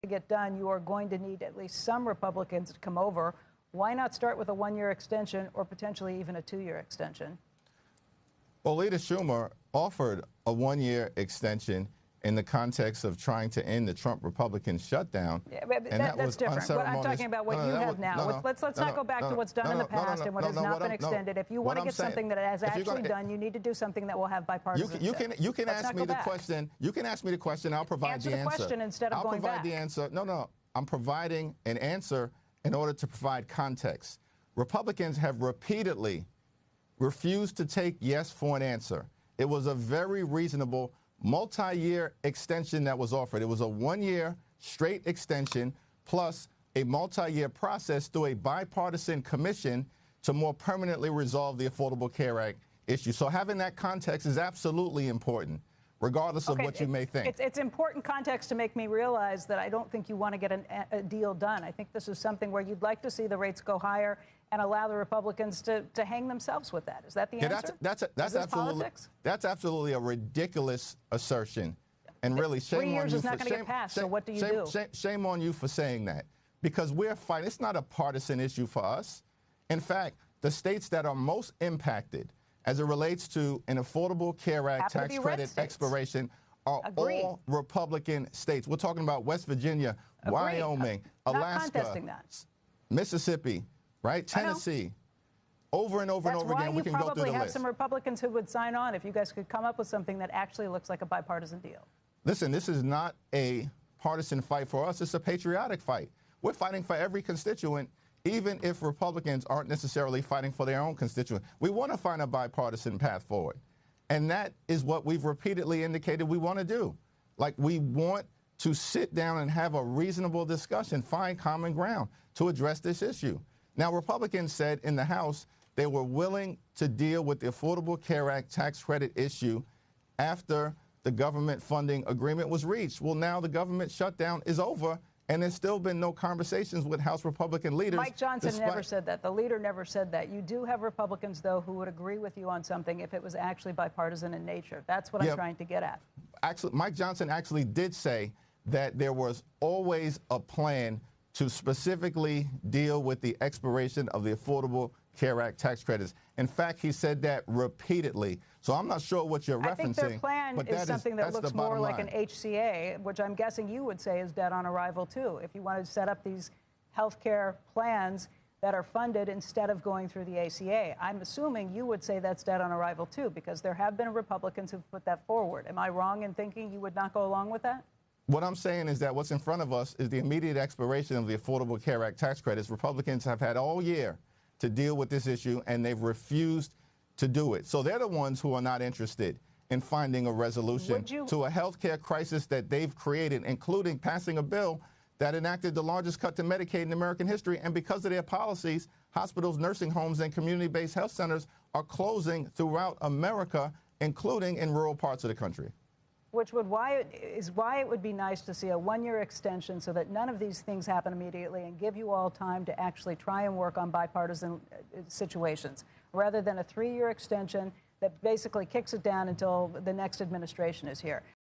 to get done, you are going to need at least some Republicans to come over. Why not start with a one-year extension or potentially even a two-year extension? Well, Leader Schumer offered a one-year extension in the context of trying to end the Trump Republican shutdown. Yeah, but that's different. I'm talking about what you have now. Let's not go back to what's done in the past and what has not been extended. If you want to get something that has actually done, you need to do something that will have bipartisanship. You can ask me the question. You can ask me the question. I'll provide the answer. Answer the question instead of going back. I'll provide the answer. No. I'm providing an answer in order to provide context. Republicans have repeatedly refused to take yes for an answer. It was a very reasonable multi-year extension that was offered. It was a one-year straight extension plus a multi-year process through a bipartisan commission to more permanently resolve the Affordable Care Act issue. So having that context is absolutely important, regardless of what you may think. It's important context to make me realize that I don't think you want to get a deal done. I think this is something where you'd like to see the rates go higher and allow the Republicans to hang themselves with that. Is that the answer? That's absolutely a ridiculous assertion. And really, shame on you. 3 years is not going to get passed, so what do you do? Shame on you for saying that. Because we're fighting. It's not a partisan issue for us. In fact, the states that are most impacted as it relates to an Affordable Care Act tax credit expiration are all Republican states. We're talking about West Virginia, Wyoming, Alaska, Mississippi, right? Tennessee. Over and over and over again, we can go through the list. That's why you probably have some Republicans who would sign on if you guys could come up with something that actually looks like a bipartisan deal. Listen, this is not a partisan fight for us. It's a patriotic fight. We're fighting for every constituent, even if Republicans aren't necessarily fighting for their own constituent. We want to find a bipartisan path forward. And that is what we've repeatedly indicated we want to do. Like, we want to sit down and have a reasonable discussion, find common ground to address this issue. Now, Republicans said in the House they were willing to deal with the Affordable Care Act tax credit issue after the government funding agreement was reached. Well, now the government shutdown is over, and there's still been no conversations with House Republican leaders. Mike Johnson never said that. The leader never said that. You do have Republicans, though, who would agree with you on something if it was actually bipartisan in nature. That's what I'm trying to get at. Actually, Mike Johnson actually did say that there was always a plan to specifically deal with the expiration of the Affordable Care Act tax credits. In fact, he said that repeatedly. So I'm not sure what you're referencing. I think their plan is something that looks more like an HCA, which I'm guessing you would say is dead on arrival, too. If you want to set up these health care plans that are funded instead of going through the ACA, I'm assuming you would say that's dead on arrival, too, because there have been Republicans who've put that forward. Am I wrong in thinking you would not go along with that? What I'm saying is that what's in front of us is the immediate expiration of the Affordable Care Act tax credits. Republicans have had all year to deal with this issue, and they've refused to do it. So they're the ones who are not interested in finding a resolution to a health care crisis that they've created, including passing a bill that enacted the largest cut to Medicaid in American history. And because of their policies, hospitals, nursing homes, and community-based health centers are closing throughout America, including in rural parts of the country. Which why it would be nice to see a one-year extension so that none of these things happen immediately and give you all time to actually try and work on bipartisan situations, rather than a 3-year extension that basically kicks it down until the next administration is here.